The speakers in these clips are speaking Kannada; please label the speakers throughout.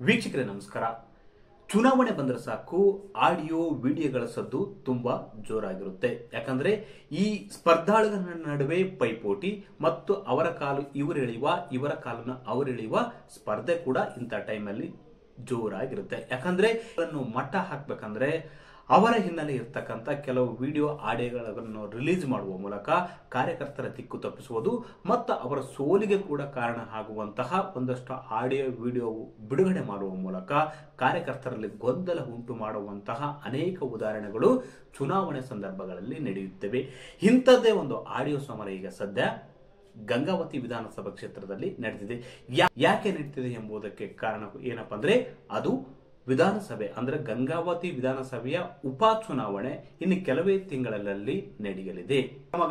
Speaker 1: ವೀಕ್ಷಕರೇ ನಮಸ್ಕಾರ. ಚುನಾವಣೆ ಬಂದರೆ ಸಾಕು ಆಡಿಯೋ ವಿಡಿಯೋಗಳ ಸದ್ದು ತುಂಬಾ ಜೋರಾಗಿರುತ್ತೆ. ಯಾಕಂದ್ರೆ ಈ ಸ್ಪರ್ಧಾಳುಗಳ ನಡುವೆ ಪೈಪೋಟಿ ಮತ್ತು ಅವರ ಕಾಲು ಇವರೆಳೆಯುವ ಇವರ ಕಾಲನ್ನು ಅವರೆಳೆಯುವ ಸ್ಪರ್ಧೆ ಕೂಡ ಇಂಥ ಟೈಮಲ್ಲಿ ಜೋರಾಗಿರುತ್ತೆ. ಯಾಕಂದ್ರೆ ಅದನ್ನು ಮಟ್ಟ ಹಾಕ್ಬೇಕಂದ್ರೆ ಅವರ ಹಿನ್ನೆಲೆ ಇರ್ತಕ್ಕಂಥ ಕೆಲವು ವಿಡಿಯೋ ಆಡಿಯೋಗಳನ್ನು ರಿಲೀಸ್ ಮಾಡುವ ಮೂಲಕ ಕಾರ್ಯಕರ್ತರ ದಿಕ್ಕು ತಪ್ಪಿಸುವುದು ಮತ್ತು ಅವರ ಸೋಲಿಗೆ ಕೂಡ ಕಾರಣ ಆಗುವಂತಹ ಒಂದಷ್ಟು ಆಡಿಯೋ ವಿಡಿಯೋ ಬಿಡುಗಡೆ ಮಾಡುವ ಮೂಲಕ ಕಾರ್ಯಕರ್ತರಲ್ಲಿ ಗೊಂದಲ ಉಂಟು ಮಾಡುವಂತಹ ಅನೇಕ ಉದಾಹರಣೆಗಳು ಚುನಾವಣೆ ಸಂದರ್ಭಗಳಲ್ಲಿ ನಡೆಯುತ್ತವೆ. ಇಂಥದ್ದೇ ಒಂದು ಆಡಿಯೋ ಸಮರ ಈಗ ಸದ್ಯ ಗಂಗಾವತಿ ವಿಧಾನಸಭಾ ಕ್ಷೇತ್ರದಲ್ಲಿ ನಡೆದಿದೆ. ಯಾಕೆ ನಡೀತಿದೆ ಎಂಬುದಕ್ಕೆ ಕಾರಣ ಏನಪ್ಪಾ ಅಂದ್ರೆ ಅದು ವಿಧಾನಸಭೆ ಅಂದ್ರೆ ಗಂಗಾವತಿ ವಿಧಾನಸಭೆಯ ಉಪಚುನಾವಣೆ ಇನ್ನು ಕೆಲವೇ ತಿಂಗಳಲ್ಲಿ ನಡೆಯಲಿದೆ.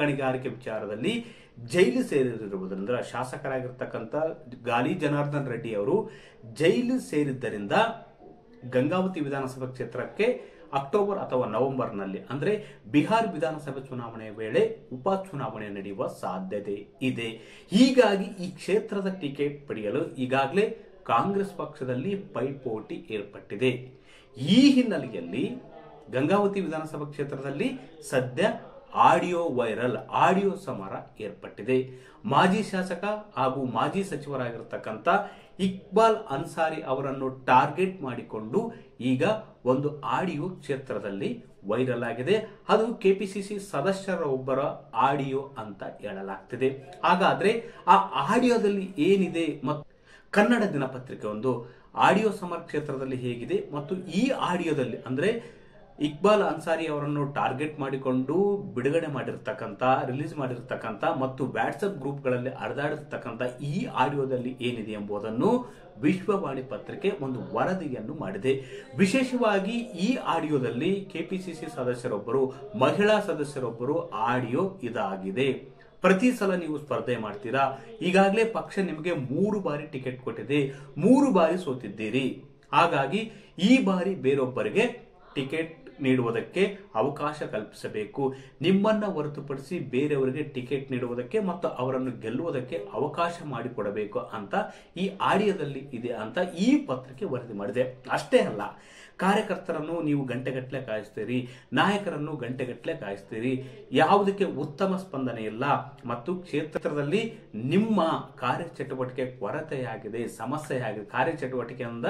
Speaker 1: ಗಣಿಗಾರಿಕೆ ವಿಚಾರದಲ್ಲಿ ಜೈಲು ಸೇರಿರುವುದರಿಂದ ಶಾಸಕರಾಗಿರ್ತಕ್ಕಂಥ ಗಾಲಿ ಜನಾರ್ದನ್ ರೆಡ್ಡಿ ಅವರು ಜೈಲು ಸೇರಿದ್ದರಿಂದ ಗಂಗಾವತಿ ವಿಧಾನಸಭಾ ಕ್ಷೇತ್ರಕ್ಕೆ ಅಕ್ಟೋಬರ್ ಅಥವಾ ನವೆಂಬರ್ನಲ್ಲಿ ಅಂದ್ರೆ ಬಿಹಾರ್ ವಿಧಾನಸಭೆ ಚುನಾವಣೆಯ ವೇಳೆ ಉಪಚುನಾವಣೆ ನಡೆಯುವ ಸಾಧ್ಯತೆ ಇದೆ. ಹೀಗಾಗಿ ಈ ಕ್ಷೇತ್ರದ ಟಿಕೆಟ್ ಪಡೆಯಲು ಈಗಾಗಲೇ ಕಾಂಗ್ರೆಸ್ ಪಕ್ಷದಲ್ಲಿ ಪೈಪೋಟಿ ಏರ್ಪಟ್ಟಿದೆ. ಈ ಹಿನ್ನೆಲೆಯಲ್ಲಿ ಗಂಗಾವತಿ ವಿಧಾನಸಭಾ ಕ್ಷೇತ್ರದಲ್ಲಿ ಸದ್ಯ ಆಡಿಯೋ ವೈರಲ್ ಆಡಿಯೋ ಸಮರ ಏರ್ಪಟ್ಟಿದೆ. ಮಾಜಿ ಶಾಸಕ ಹಾಗೂ ಮಾಜಿ ಸಚಿವರಾಗಿರ್ತಕ್ಕಂಥ ಇಕ್ಬಾಲ್ ಅನ್ಸಾರಿ ಅವರನ್ನು ಟಾರ್ಗೆಟ್ ಮಾಡಿಕೊಂಡು ಈಗ ಒಂದು ಆಡಿಯೋ ಕ್ಷೇತ್ರದಲ್ಲಿ ವೈರಲ್ ಆಗಿದೆ. ಅದು ಕೆಪಿಸಿಸಿ ಸದಸ್ಯರ ಒಬ್ಬರ ಆಡಿಯೋ ಅಂತ ಹೇಳಲಾಗ್ತಿದೆ. ಹಾಗಾದ್ರೆ ಆ ಆಡಿಯೋದಲ್ಲಿ ಏನಿದೆ ಮತ್ತು ಕನ್ನಡ ದಿನಪತ್ರಿಕೆ ಒಂದು ಆಡಿಯೋ ಸಮರ ಕ್ಷೇತ್ರದಲ್ಲಿ ಹೇಗಿದೆ ಮತ್ತು ಈ ಆಡಿಯೋದಲ್ಲಿ ಅಂದ್ರೆ ಇಕ್ಬಾಲ್ ಅನ್ಸಾರಿ ಅವರನ್ನು ಟಾರ್ಗೆಟ್ ಮಾಡಿಕೊಂಡು ಬಿಡುಗಡೆ ಮಾಡಿರ್ತಕ್ಕಂಥ ರಿಲೀಸ್ ಮಾಡಿರ್ತಕ್ಕಂಥ ಮತ್ತು ವಾಟ್ಸ್ಆಪ್ ಗ್ರೂಪ್ಗಳಲ್ಲಿ ಹರಿದಾಡಿರ್ತಕ್ಕಂಥ ಈ ಆಡಿಯೋದಲ್ಲಿ ಏನಿದೆ ಎಂಬುದನ್ನು ವಿಶ್ವವಾಣಿ ಪತ್ರಿಕೆ ಒಂದು ವರದಿಯನ್ನು ಮಾಡಿದೆ. ವಿಶೇಷವಾಗಿ ಈ ಆಡಿಯೋದಲ್ಲಿ ಕೆಪಿಸಿಸಿ ಸದಸ್ಯರೊಬ್ಬರು ಮಹಿಳಾ ಸದಸ್ಯರೊಬ್ಬರು ಆಡಿಯೋ ಇದಾಗಿದೆ. ಪ್ರತಿ ಸಲ ನೀವು ಸ್ಪರ್ಧೆ ಮಾಡ್ತೀರಾ, ಈಗಾಗಲೇ ಪಕ್ಷ ನಿಮಗೆ 3 ಬಾರಿ ಟಿಕೆಟ್ ಕೊಟ್ಟಿದೆ, 3 ಬಾರಿ ಸೋತಿದ್ದೀರಿ. ಹಾಗಾಗಿ ಈ ಬಾರಿ ಬೇರೊಬ್ಬರಿಗೆ ಟಿಕೆಟ್ ನೀಡುವುದಕ್ಕೆ ಅವಕಾಶ ಕಲ್ಪಿಸಬೇಕು. ನಿಮ್ಮನ್ನ ಹೊರತುಪಡಿಸಿ ಬೇರೆಯವರಿಗೆ ಟಿಕೆಟ್ ನೀಡುವುದಕ್ಕೆ ಮತ್ತು ಅವರನ್ನು ಗೆಲ್ಲುವುದಕ್ಕೆ ಅವಕಾಶ ಮಾಡಿಕೊಡಬೇಕು ಅಂತ ಈ ಆಡಿಯೋದಲ್ಲಿ ಇದೆ ಅಂತ ಈ ಪತ್ರಿಕೆ ವರದಿ ಮಾಡಿದೆ. ಅಷ್ಟೇ ಅಲ್ಲ, ಕಾರ್ಯಕರ್ತರನ್ನು ನೀವು ಗಂಟೆಗಟ್ಟಲೆ ಕಾಯಿಸ್ತೀರಿ, ನಾಯಕರನ್ನು ಗಂಟೆಗಟ್ಟಲೆ ಕಾಯಿಸ್ತೀರಿ, ಯಾವುದಕ್ಕೆ ಉತ್ತಮ ಸ್ಪಂದನೆ ಇಲ್ಲ ಮತ್ತು ಕ್ಷೇತ್ರದಲ್ಲಿ ನಿಮ್ಮ ಕಾರ್ಯಚಟುವಟಿಕೆ ಕೊರತೆಯಾಗಿದೆ, ಸಮಸ್ಯೆಯಾಗಿದೆ, ಕಾರ್ಯಚಟುವಟಿಕೆಯಿಂದ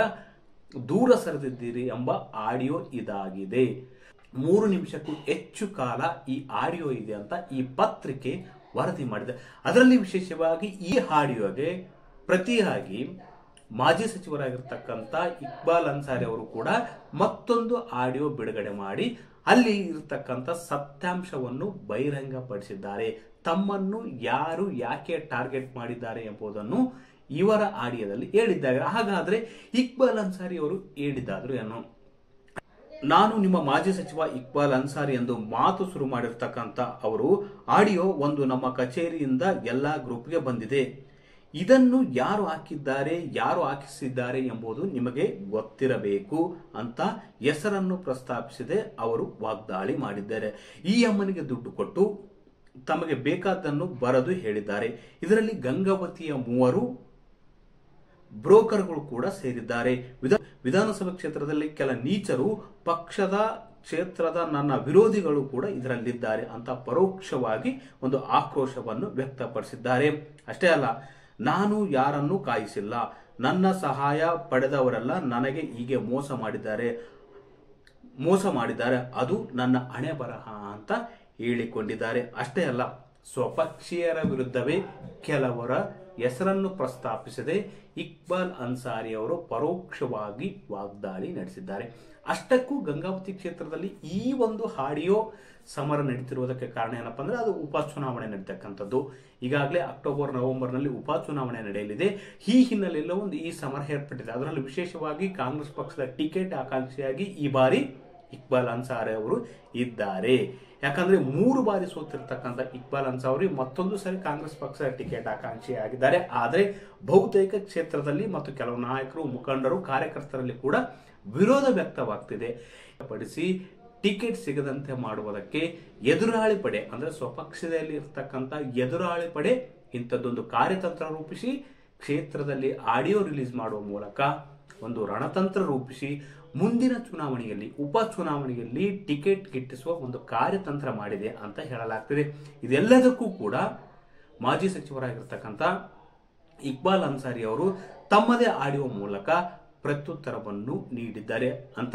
Speaker 1: ದೂರ ಸರಿದಿದ್ದೀರಿ ಎಂಬ ಆಡಿಯೋ ಇದಾಗಿದೆ. 3 ನಿಮಿಷಕ್ಕೂ ಹೆಚ್ಚು ಕಾಲ ಈ ಆಡಿಯೋ ಇದೆ ಅಂತ ಈ ಪತ್ರಿಕೆ ವರದಿ ಮಾಡಿದೆ. ಅದರಲ್ಲಿ ವಿಶೇಷವಾಗಿ ಈ ಆಡಿಯೋಗೆ ಪ್ರತಿಯಾಗಿ ಮಾಜಿ ಸಚಿವರಾಗಿರ್ತಕ್ಕಂಥ ಇಕ್ಬಾಲ್ ಅನ್ಸಾರಿ ಅವರು ಕೂಡ ಮತ್ತೊಂದು ಆಡಿಯೋ ಬಿಡುಗಡೆ ಮಾಡಿ ಅಲ್ಲಿ ಇರತಕ್ಕಂಥ ಸತ್ಯಾಂಶವನ್ನು ಬಹಿರಂಗಪಡಿಸಿದ್ದಾರೆ. ತಮ್ಮನ್ನು ಯಾರು ಯಾಕೆ ಟಾರ್ಗೆಟ್ ಮಾಡಿದ್ದಾರೆ ಎಂಬುದನ್ನು ಇವರ ಆಡಿಯೋದಲ್ಲಿ ಹೇಳಿದ್ದಾರೆ. ಹಾಗಾದ್ರೆ ಇಕ್ಬಾಲ್ ಅನ್ಸಾರಿ ಅವರು ಹೇಳಿದ್ದಾದ್ರು ಏನು? ನಾನು ನಿಮ್ಮ ಮಾಜಿ ಸಚಿವ ಇಕ್ಬಾಲ್ ಅನ್ಸಾರಿ ಎಂದು ಮಾತು ಶುರು ಮಾಡಿರ್ತಕ್ಕಂಥ ಅವರು ಆಡಿಯೋ ಒಂದು ನಮ್ಮ ಕಚೇರಿಯಿಂದ ಎಲ್ಲಾ ಗ್ರೂಪ್ಗೆ ಬಂದಿದೆ. ಇದನ್ನು ಯಾರು ಹಾಕಿದ್ದಾರೆ, ಯಾರು ಹಾಕಿಸಿದ್ದಾರೆ ಎಂಬುದು ನಿಮಗೆ ಗೊತ್ತಿರಬೇಕು ಅಂತ ಹೆಸರನ್ನು ಪ್ರಸ್ತಾಪಿಸದೆ ಅವರು ವಾಗ್ದಾಳಿ ಮಾಡಿದ್ದಾರೆ. ಈ ಅಮ್ಮನಿಗೆ ದುಡ್ಡು ಕೊಟ್ಟು ತಮಗೆ ಬೇಕಾದ್ದನ್ನು ಬರೆದು ಹೇಳಿದ್ದಾರೆ. ಇದರಲ್ಲಿ ಗಂಗಾವತಿಯ 3 ಬ್ರೋಕರ್ಗಳು ಕೂಡ ಸೇರಿದ್ದಾರೆ. ವಿಧಾನಸಭಾ ಕ್ಷೇತ್ರದಲ್ಲಿ ಕೆಲ ನೀಚರು ಪಕ್ಷದ ಕ್ಷೇತ್ರದ ನನ್ನ ವಿರೋಧಿಗಳು ಕೂಡ ಇದರಲ್ಲಿದ್ದಾರೆ ಅಂತ ಪರೋಕ್ಷವಾಗಿ ಒಂದು ಆಕ್ರೋಶವನ್ನು ವ್ಯಕ್ತಪಡಿಸಿದ್ದಾರೆ. ಅಷ್ಟೇ ಅಲ್ಲ, ನಾನು ಯಾರನ್ನು ಕಾಯಿಸಿಲ್ಲ, ನನ್ನ ಸಹಾಯ ಪಡೆದವರೆಲ್ಲ ನನಗೆ ಹೀಗೆ ಮೋಸ ಮಾಡಿದ್ದಾರೆ, ಅದು ನನ್ನ ಹಣೆ ಬರಹ ಅಂತ ಹೇಳಿಕೊಂಡಿದ್ದಾರೆ. ಅಷ್ಟೇ ಅಲ್ಲ, ಸ್ವಪಕ್ಷೀಯರ ವಿರುದ್ಧವೇ ಕೆಲವರ ಹೆಸರನ್ನು ಪ್ರಸ್ತಾಪಿಸದೆ ಇಕ್ಬಾಲ್ ಅನ್ಸಾರಿ ಅವರು ಪರೋಕ್ಷವಾಗಿ ವಾಗ್ದಾಳಿ ನಡೆಸಿದ್ದಾರೆ. ಅಷ್ಟಕ್ಕೂ ಗಂಗಾವತಿ ಕ್ಷೇತ್ರದಲ್ಲಿ ಈ ಒಂದು ಆಡಿಯೋ ಸಮರ ನಡೀತಿರುವುದಕ್ಕೆ ಕಾರಣ ಏನಪ್ಪಾ ಅಂದ್ರೆ ಅದು ಉಪಚುನಾವಣೆ ನಡೀತಕ್ಕಂಥದ್ದು. ಈಗಾಗಲೇ ಅಕ್ಟೋಬರ್ ನವೆಂಬರ್ನಲ್ಲಿ ಉಪಚುನಾವಣೆ ನಡೆಯಲಿದೆ. ಈ ಹಿನ್ನೆಲೆಯಲ್ಲಿ ಒಂದು ಈ ಸಮರ ಏರ್ಪಟ್ಟಿದೆ. ಅದರಲ್ಲಿ ವಿಶೇಷವಾಗಿ ಕಾಂಗ್ರೆಸ್ ಪಕ್ಷದ ಟಿಕೆಟ್ ಆಕಾಂಕ್ಷಿಯಾಗಿ ಈ ಬಾರಿ ಇಕ್ಬಾಲ್ ಅನ್ಸಾರಿ ಅವರು ಇದ್ದಾರೆ. ಯಾಕಂದ್ರೆ 3 ಬಾರಿ ಸೋತಿರ್ತಕ್ಕಂಥ ಇಕ್ಬಾಲ್ ಅನ್ಸಾರಿ ಮತ್ತೊಂದು ಸರಿ ಕಾಂಗ್ರೆಸ್ ಪಕ್ಷದ ಟಿಕೆಟ್ ಆಕಾಂಕ್ಷಿಯಾಗಿದ್ದಾರೆ. ಆದರೆ ಬಹುತೇಕ ಕ್ಷೇತ್ರದಲ್ಲಿ ಮತ್ತು ಕೆಲವು ನಾಯಕರು, ಮುಖಂಡರು, ಕಾರ್ಯಕರ್ತರಲ್ಲಿ ಕೂಡ ವಿರೋಧ ವ್ಯಕ್ತವಾಗ್ತಿದೆ. ಪಡಿಸಿ ಟಿಕೆಟ್ ಸಿಗದಂತೆ ಮಾಡುವುದಕ್ಕೆ ಎದುರಾಳಿ ಪಡೆ ಅಂದ್ರೆ ಸ್ವಪಕ್ಷದಲ್ಲಿ ಇರ್ತಕ್ಕಂಥ ಎದುರಾಳಿ ಪಡೆ ಇಂಥದ್ದೊಂದು ಕಾರ್ಯತಂತ್ರ ರೂಪಿಸಿ ಕ್ಷೇತ್ರದಲ್ಲಿ ಆಡಿಯೋ ರಿಲೀಸ್ ಮಾಡುವ ಮೂಲಕ ಒಂದು ರಣತಂತ್ರ ರೂಪಿಸಿ ಮುಂದಿನ ಚುನಾವಣೆಯಲ್ಲಿ ಉಪ ಚುನಾವಣೆಯಲ್ಲಿ ಟಿಕೆಟ್ ಗಿಟ್ಟಿಸುವ ಒಂದು ಕಾರ್ಯತಂತ್ರ ಮಾಡಿದೆ ಅಂತ ಹೇಳಲಾಗ್ತಿದೆ. ಇದೆಲ್ಲದಕ್ಕೂ ಕೂಡ ಮಾಜಿ ಸಚಿವರಾಗಿರ್ತಕ್ಕಂಥ ಇಕ್ಬಾಲ್ ಅನ್ಸಾರಿ ಅವರು ತಮ್ಮದೇ ಆಡಿಯೋ ಮೂಲಕ ಪ್ರತ್ಯುತ್ತರವನ್ನು ನೀಡಿದ್ದಾರೆ ಅಂತ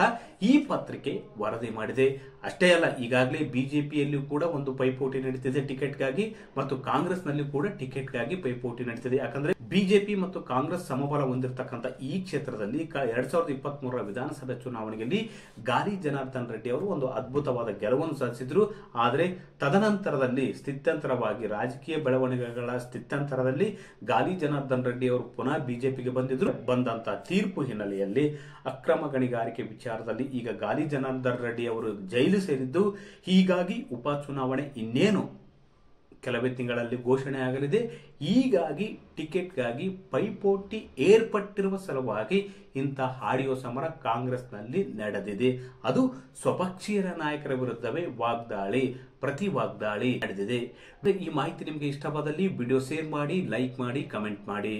Speaker 1: ಈ ಪತ್ರಿಕೆ ವರದಿ ಮಾಡಿದೆ. ಅಷ್ಟೇ ಅಲ್ಲ, ಈಗಾಗಲೇ ಬಿಜೆಪಿಯಲ್ಲಿಯೂ ಕೂಡ ಒಂದು ಪೈಪೋಟಿ ನಡೀತಿದೆ ಟಿಕೆಟ್ಗಾಗಿ, ಮತ್ತು ಕಾಂಗ್ರೆಸ್ನಲ್ಲಿ ಕೂಡ ಟಿಕೆಟ್ಗಾಗಿ ಪೈಪೋಟಿ ನಡೀತಿದೆ. ಯಾಕಂದ್ರೆ ಬಿಜೆಪಿ ಮತ್ತು ಕಾಂಗ್ರೆಸ್ ಸಮಬಲ ಹೊಂದಿರತಕ್ಕಂಥ ಈ ಕ್ಷೇತ್ರದಲ್ಲಿ 2023 ವಿಧಾನಸಭೆ ಚುನಾವಣೆಯಲ್ಲಿ ಗಾಲಿ ಜನಾರ್ದನ್ ರೆಡ್ಡಿ ಅವರು ಒಂದು ಅದ್ಭುತವಾದ ಗೆಲುವನ್ನು ಸಾಧಿಸಿದ್ರು. ಆದರೆ ತದನಂತರದಲ್ಲಿ ಸ್ಥಿತ್ಯಂತರವಾಗಿ ರಾಜಕೀಯ ಬೆಳವಣಿಗೆಗಳ ಸ್ಥಿತ್ಯಂತರದಲ್ಲಿ ಗಾಲಿ ಜನಾರ್ದನ್ ರೆಡ್ಡಿ ಅವರು ಪುನಃ ಬಿಜೆಪಿಗೆ ಬಂದಿದ್ರು. ಬಂದಂತ ತೀರ್ಪು ಹಿನ್ನೆಲೆಯಲ್ಲಿ ಅಕ್ರಮ ಗಣಿಗಾರಿಕೆ ವಿಚಾರದಲ್ಲಿ ಈಗ ಗಾಲಿ ಜನಾರ್ದನ್ ರೆಡ್ಡಿ ಅವರು ಜೈಲು ಸೇರಿದ್ದು. ಹೀಗಾಗಿ ಉಪಚುನಾವಣೆ ಇನ್ನೇನು ಕೆಲವೇ ತಿಂಗಳಲ್ಲಿ ಘೋಷಣೆ ಆಗಲಿದೆ. ಹೀಗಾಗಿ ಟಿಕೆಟ್ಗಾಗಿ ಪೈಪೋಟಿ ಏರ್ಪಟ್ಟಿರುವ ಸಲುವಾಗಿ ಇಂತಹ ಆಡಿಯೋ ಸಮರ ಕಾಂಗ್ರೆಸ್ನಲ್ಲಿ ನಡೆದಿದೆ. ಅದು ಸ್ವಪಕ್ಷೀಯ ನಾಯಕರ ವಿರುದ್ಧವೇ ಪ್ರತಿ ವಾಗ್ದಾಳಿ ನಡೆದಿದೆ. ಈ ಮಾಹಿತಿ ನಿಮಗೆ ಇಷ್ಟವಾದಲ್ಲಿ ವಿಡಿಯೋ ಶೇರ್ ಮಾಡಿ, ಲೈಕ್ ಮಾಡಿ, ಕಮೆಂಟ್ ಮಾಡಿ.